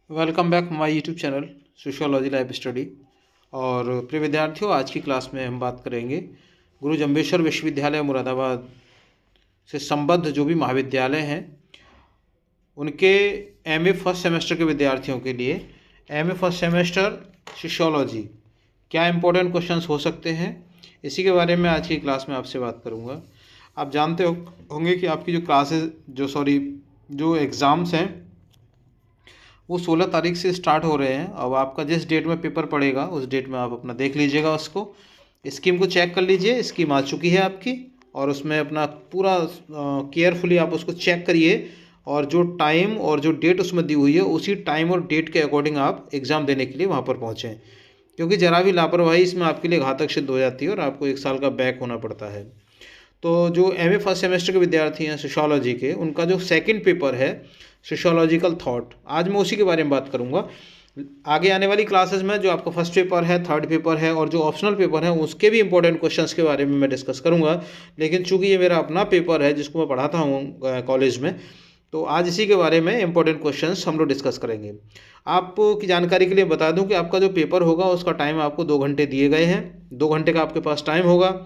Welcome back my YouTube channel sociology life study. और प्रिय विद्यार्थियों, आज की क्लास में हम बात करेंगे गुरु जम्बेश्वर विश्वविद्यालय मुरादाबाद से संबद्ध जो भी महाविद्यालय हैं उनके एमए फर्स्ट सेमेस्टर के विद्यार्थियों के लिए एमए फर्स्ट सेमेस्टर सोशियोलॉजी क्या इंपॉर्टेंट क्वेश्चंस हो सकते हैं, इसी के बारे में आज की क्लास में आपसे बात करूंगा। आप जानते होंगे कि आपकी जो क्लासेस जो एग्ज़ाम्स हैं वो 16 तारीख से स्टार्ट हो रहे हैं। अब आपका जिस डेट में पेपर पड़ेगा उस डेट में आप अपना देख लीजिएगा, उसको स्कीम को चेक कर लीजिए। स्कीम आ चुकी है आपकी और उसमें अपना पूरा केयरफुली आप उसको चेक करिए और जो टाइम और जो डेट उसमें दी हुई है उसी टाइम और डेट के अकॉर्डिंग आप एग्ज़ाम देने के लिए वहाँ पर पहुँचें, क्योंकि ज़रा भी लापरवाही इसमें आपके लिए घातक सिद्ध हो जाती है और आपको 1 साल का बैक होना पड़ता है। तो जो एमए फर्स्ट सेमेस्टर के विद्यार्थी हैं सोशियोलॉजी के, उनका जो सेकंड पेपर है सोशियोलॉजिकल थॉट, आज मैं उसी के बारे में बात करूंगा। आगे आने वाली क्लासेस में जो आपका फर्स्ट पेपर है, थर्ड पेपर है और जो ऑप्शनल पेपर है उसके भी इंपॉर्टेंट क्वेश्चंस के बारे में मैं डिस्कस करूंगा। लेकिन चूंकि ये मेरा अपना पेपर है जिसको मैं पढ़ाता हूँ कॉलेज में, तो आज इसी के बारे में इंपॉर्टेंट क्वेश्चंस हम लोग डिस्कस करेंगे। आपकी जानकारी के लिए बता दूं कि आपका जो पेपर होगा उसका टाइम आपको 2 घंटे दिए गए हैं। 2 घंटे का आपके पास टाइम होगा।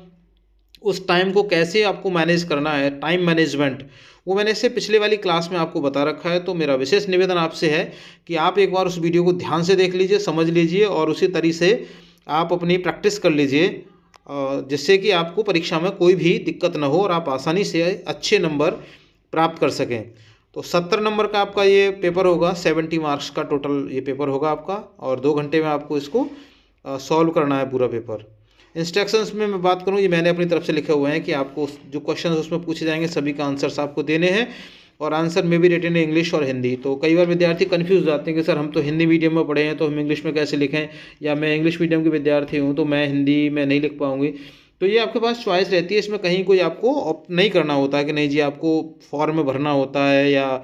उस टाइम को कैसे आपको मैनेज करना है, टाइम मैनेजमेंट, वो मैंने इससे पिछले वाली क्लास में आपको बता रखा है। तो मेरा विशेष निवेदन आपसे है कि आप एक बार उस वीडियो को ध्यान से देख लीजिए, समझ लीजिए और उसी तरीके से आप अपनी प्रैक्टिस कर लीजिए, जिससे कि आपको परीक्षा में कोई भी दिक्कत ना हो और आप आसानी से अच्छे नंबर प्राप्त कर सकें। तो 70 नंबर का आपका ये पेपर होगा, 70 मार्क्स का टोटल ये पेपर होगा आपका और 2 घंटे में आपको इसको सॉल्व करना है पूरा पेपर। इंस्ट्रक्शंस में मैं बात करूँ, ये मैंने अपनी तरफ से लिखे हुए हैं कि आपको जो क्वेश्चन उसमें पूछे जाएंगे सभी का आंसर्स आपको देने हैं और आंसर में भी रिटन इंग्लिश और हिंदी। तो कई बार विद्यार्थी कंफ्यूज हो जाते हैं कि सर हम तो हिंदी मीडियम में पढ़े हैं तो हम इंग्लिश में कैसे लिखें, या मैं इंग्लिश मीडियम के विद्यार्थी हूँ तो मैं हिंदी में नहीं लिख पाऊँगी। तो ये आपके पास चॉइस रहती है, इसमें कहीं कोई आपको ऑप्ट नहीं करना होता है कि नहीं जी आपको फॉर्म में भरना होता है या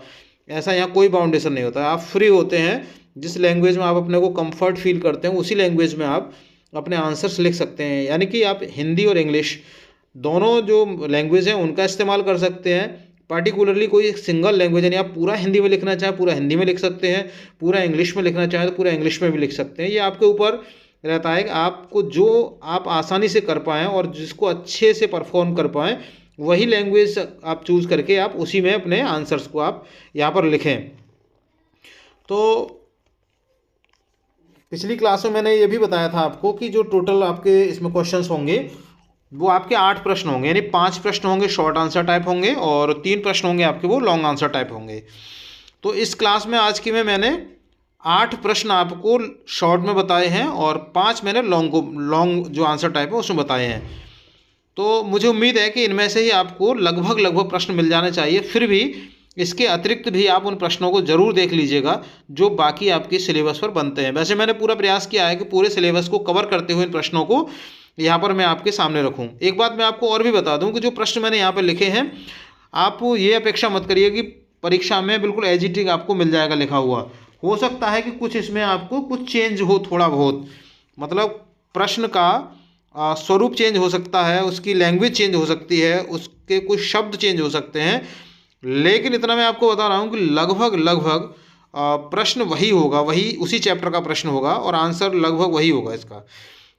ऐसा, यहाँ कोई बाउंडेशन नहीं होता है। आप फ्री होते हैं, जिस लैंग्वेज में आप अपने को कंफर्ट फील करते हैं उसी लैंग्वेज में आप अपने आंसर्स लिख सकते हैं। यानी कि आप हिंदी और इंग्लिश दोनों जो लैंग्वेज हैं उनका इस्तेमाल कर सकते हैं। पार्टिकुलरली कोई एक सिंगल लैंग्वेज, यानी आप पूरा हिंदी में लिखना चाहें पूरा हिंदी में लिख सकते हैं, पूरा इंग्लिश में लिखना चाहें तो पूरा इंग्लिश में भी लिख सकते हैं। ये आपके ऊपर रहता है कि आपको जो आप आसानी से कर पाएँ और जिसको अच्छे से परफॉर्म कर पाएँ वही लैंग्वेज आप चूज़ करके आप उसी में अपने आंसर्स को आप यहाँ पर लिखें। तो पिछली क्लास में मैंने ये भी बताया था आपको कि जो टोटल आपके इसमें क्वेश्चंस होंगे वो आपके 8 प्रश्न होंगे, यानी 5 प्रश्न होंगे शॉर्ट आंसर टाइप होंगे और 3 प्रश्न होंगे आपके वो लॉन्ग आंसर टाइप होंगे। तो इस क्लास में आज की में मैंने 8 प्रश्न आपको शॉर्ट में बताए हैं और 5 मैंने लॉन्ग जो आंसर टाइप है उसमें बताए हैं। तो मुझे उम्मीद है कि इनमें से ही आपको लगभग प्रश्न मिल जाने चाहिए। फिर भी इसके अतिरिक्त भी आप उन प्रश्नों को ज़रूर देख लीजिएगा जो बाकी आपके सिलेबस पर बनते हैं। वैसे मैंने पूरा प्रयास किया है कि पूरे सिलेबस को कवर करते हुए इन प्रश्नों को यहाँ पर मैं आपके सामने रखूँ। एक बात मैं आपको और भी बता दूँ कि जो प्रश्न मैंने यहाँ पर लिखे हैं आप ये अपेक्षा मत करिए कि परीक्षा में बिल्कुल एज इट इज आपको मिल जाएगा लिखा हुआ। हो सकता है कि कुछ इसमें आपको कुछ चेंज हो, थोड़ा बहुत, मतलब प्रश्न का स्वरूप चेंज हो सकता है, उसकी लैंग्वेज चेंज हो सकती है, उसके कुछ शब्द चेंज हो सकते हैं, लेकिन इतना मैं आपको बता रहा हूँ कि लगभग प्रश्न वही होगा, वही उसी चैप्टर का प्रश्न होगा और आंसर लगभग वही होगा इसका।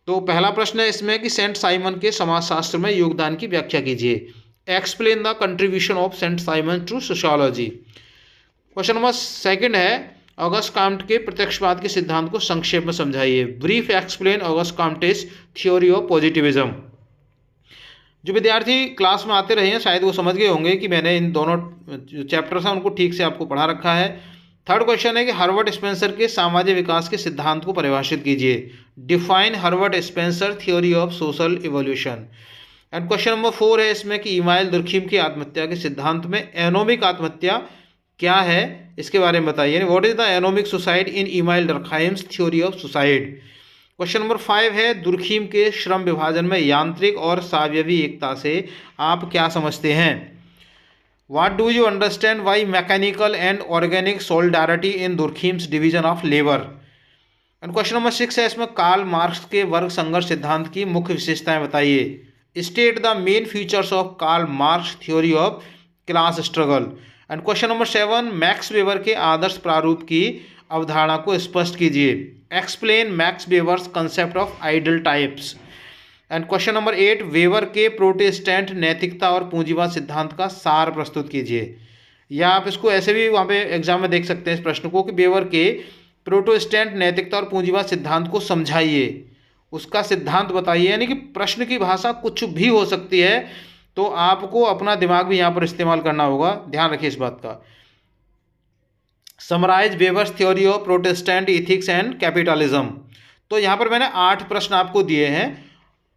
तो पहला प्रश्न है इसमें कि सेंट साइमन के समाजशास्त्र में योगदान की व्याख्या कीजिए। Explain the contribution of Saint Simon to sociology. Question number second है ऑगस्ट काम्ट के प्रत्यक्षवाद के सिद्धांत को संक्षेप में समझाइए। Brief explain August Comte's theory of positivism. जो विद्यार्थी क्लास में आते रहे हैं शायद वो समझ गए होंगे कि मैंने इन दोनों जो चैप्टर्स हैं उनको ठीक से आपको पढ़ा रखा है। थर्ड क्वेश्चन है कि हर्बर्ट स्पेंसर के सामाजिक विकास के सिद्धांत को परिभाषित कीजिए। Define Herbert Spencer theory of social evolution. And question number 4 है इसमें कि इमाइल दुर्खीम की आत्महत्या के सिद्धांत में एनोमिक आत्महत्या क्या है इसके बारे में बताइए। What is the anomic suicide in Emile Durkheim's theory of suicide. Question number 5 है दुर्खीम के श्रम विभाजन में यांत्रिक और सावयवी एकता से आप क्या समझते हैं। What do you understand by mechanical and organic solidarity in Durkheim's division of labour. And question number 6 है इसमें कार्ल मार्क्स के वर्ग संघर्ष सिद्धांत की मुख्य विशेषताएं बताइए। State the main features of Karl Marx theory of class struggle. And question number 7 Max Weber के आदर्श प्रारूप की अवधारणा को स्पष्ट कीजिए। Explain Max Weber's concept of ideal types. And question number 8, Weber के प्रोटेस्टेंट नैतिकता और पूंजीवाद सिद्धांत का सार प्रस्तुत कीजिए। या आप इसको ऐसे भी वहाँ पे एग्जाम में देख सकते हैं इस प्रश्न को कि वेवर के प्रोटेस्टेंट नैतिकता और पूंजीवाद सिद्धांत को समझाइए, उसका सिद्धांत बताइए। यानी कि प्रश्न की भाषा कुछ भी हो सकती है, तो आपको अपना दिमाग भी यहाँ पर इस्तेमाल करना होगा, ध्यान रखिए इस बात का। Summarise Weber's theory of Protestant ethics and capitalism. तो यहाँ पर मैंने 8 प्रश्न आपको दिए हैं।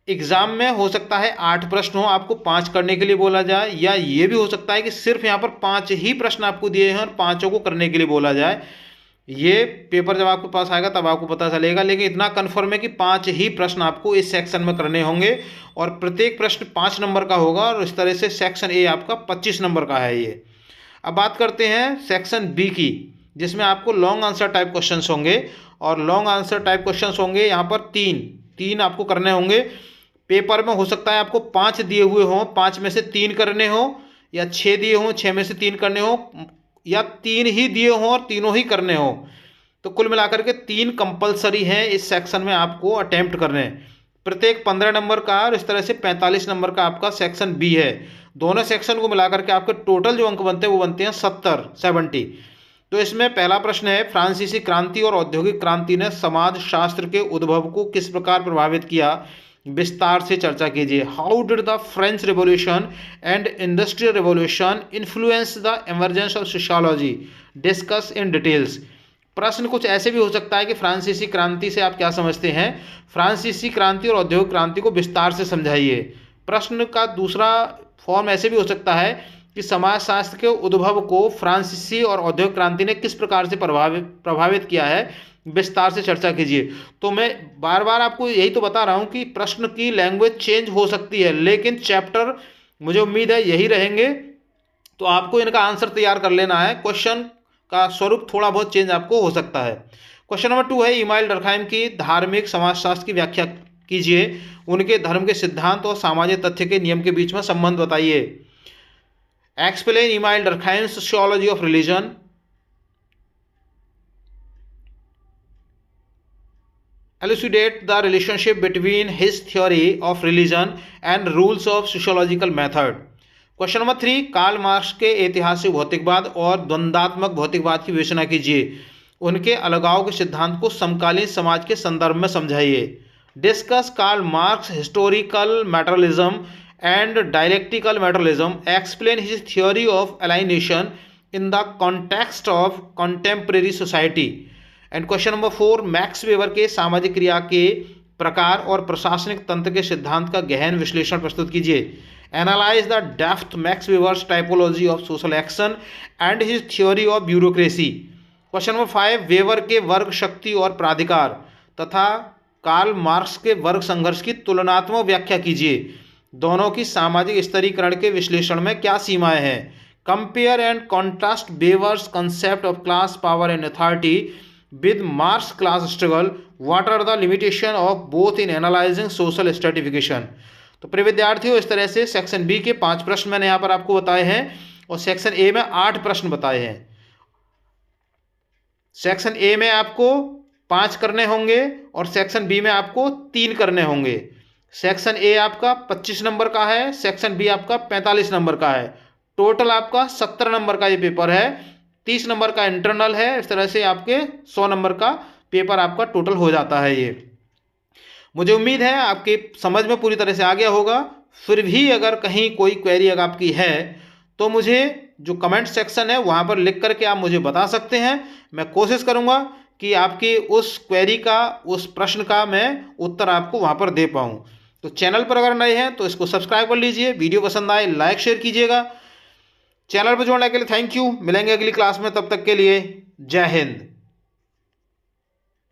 एग्जाम में हो सकता है 8 प्रश्न हो, आपको 5 करने के लिए बोला जाए, या ये भी हो सकता है कि सिर्फ यहाँ पर 5 ही प्रश्न आपको दिए हैं और 5 को करने के लिए बोला जाए। ये पेपर जब आपके पास आएगा तब आपको पता चलेगा, लेकिन इतना कन्फर्म है कि 5 ही प्रश्न आपको इस सेक्शन में करने होंगे और प्रत्येक प्रश्न 5 नंबर का होगा। और इस तरह से सेक्शन ए आपका 25 नंबर का है ये। अब बात करते हैं सेक्शन बी की, जिसमें आपको लॉन्ग आंसर टाइप क्वेश्चंस होंगे। और लॉन्ग आंसर टाइप क्वेश्चंस होंगे यहाँ पर तीन आपको करने होंगे। पेपर में हो सकता है आपको 5 दिए हुए हों, 5 में से 3 करने हो, या 6 दिए हों, 6 में से 3 करने हो, या 3 ही दिए हों और तीनों ही करने हो। तो कुल मिलाकर के 3 कंपलसरी हैं इस सेक्शन में आपको अटेम्प्ट करने हैं। प्रत्येक 15 नंबर का और इस तरह से 45 नंबर का आपका सेक्शन बी है। दोनों सेक्शन को मिलाकर के आपके टोटल जो अंक बनते हैं वो बनते हैं 70। तो इसमें पहला प्रश्न है, फ्रांसीसी क्रांति और औद्योगिक क्रांति ने समाज शास्त्र के उद्भव को किस प्रकार प्रभावित किया, विस्तार से चर्चा कीजिए। How did the French revolution and industrial revolution influence the emergence of sociology, discuss in details. प्रश्न कुछ ऐसे भी हो सकता है कि फ्रांसीसी क्रांति से आप क्या समझते हैं, फ्रांसीसी क्रांति और औद्योगिक क्रांति को विस्तार से समझाइए। प्रश्न का दूसरा फॉर्म ऐसे भी हो सकता है कि समाजशास्त्र के उद्भव को फ्रांसीसी और औद्योगिक क्रांति ने किस प्रकार से प्रभावित किया है, विस्तार से चर्चा कीजिए। तो मैं बार बार आपको यही तो बता रहा हूं कि प्रश्न की लैंग्वेज चेंज हो सकती है, लेकिन चैप्टर मुझे उम्मीद है यही रहेंगे। तो आपको इनका आंसर तैयार कर लेना है। क्वेश्चन का स्वरूप थोड़ा बहुत चेंज आपको हो सकता है। क्वेश्चन नंबर 2 है, इमाइल डर्कहाइम की धार्मिक समाजशास्त्र की व्याख्या कीजिए। उनके धर्म के सिद्धांत और सामाजिक तथ्य के नियम के बीच में संबंध बताइए। Explain email Durkheim sociology of religion. elucidate the relationship between his theory of religion and rules of sociological method। Question number 3, Karl Marx के ऐतिहासिक भौतिकवाद और द्वंद्वात्मक भौतिकवाद की विवेचना कीजिए। उनके अलगाव के सिद्धांत को समकालीन समाज के संदर्भ में समझाइए। Discuss Karl Marx historical materialism and dialectical materialism. Explain his theory of alienation in the context of contemporary society. And question number 4, Max Weber के सामाजिक क्रिया के प्रकार और प्रशासनिक तंत्र के सिद्धांत का गहन विश्लेषण प्रस्तुत कीजिए। Analyse the depth max weavers typology of social action and his theory of bureaucracy. Question number 5, weber के वर्ग शक्ति और प्राधिकार तथा कार्ल मार्क्स के वर्ग संघर्ष की तुलनात्मक व्याख्या कीजिए। दोनों की सामाजिक स्तरीकरण के विश्लेषण में क्या सीमाएं हैं। Compare and contrast weavers concept of class power and authority with Marx class struggle, what are the limitation of both in analyzing social stratification। तो प्रिय विद्यार्थियों, इस तरह से सेक्शन बी के 5 प्रश्न मैंने यहाँ पर आपको बताए हैं और सेक्शन ए में 8 प्रश्न बताए हैं। सेक्शन ए में आपको 5 करने होंगे और सेक्शन बी में आपको 3 करने होंगे। सेक्शन ए आपका 25 नंबर का है, सेक्शन बी आपका 45 नंबर का है। टोटल आपका 70 नंबर का ये पेपर है। 30 नंबर का इंटरनल है। इस तरह से आपके 100 नंबर का पेपर आपका टोटल हो जाता है ये। मुझे उम्मीद है आपके समझ में पूरी तरह से आ गया होगा। फिर भी अगर कहीं कोई क्वेरी अगर आपकी है तो मुझे जो कमेंट सेक्शन है वहाँ पर लिख करके आप मुझे बता सकते हैं। मैं कोशिश करूँगा कि आपकी उस क्वेरी का, उस प्रश्न का मैं उत्तर आपको वहाँ पर दे पाऊँ। तो चैनल पर अगर नए हैं तो इसको सब्सक्राइब कर लीजिए। वीडियो पसंद आए लाइक शेयर कीजिएगा। चैनल पर जोड़ने के लिए थैंक यू। मिलेंगे अगली क्लास में, तब तक के लिए जय हिंद।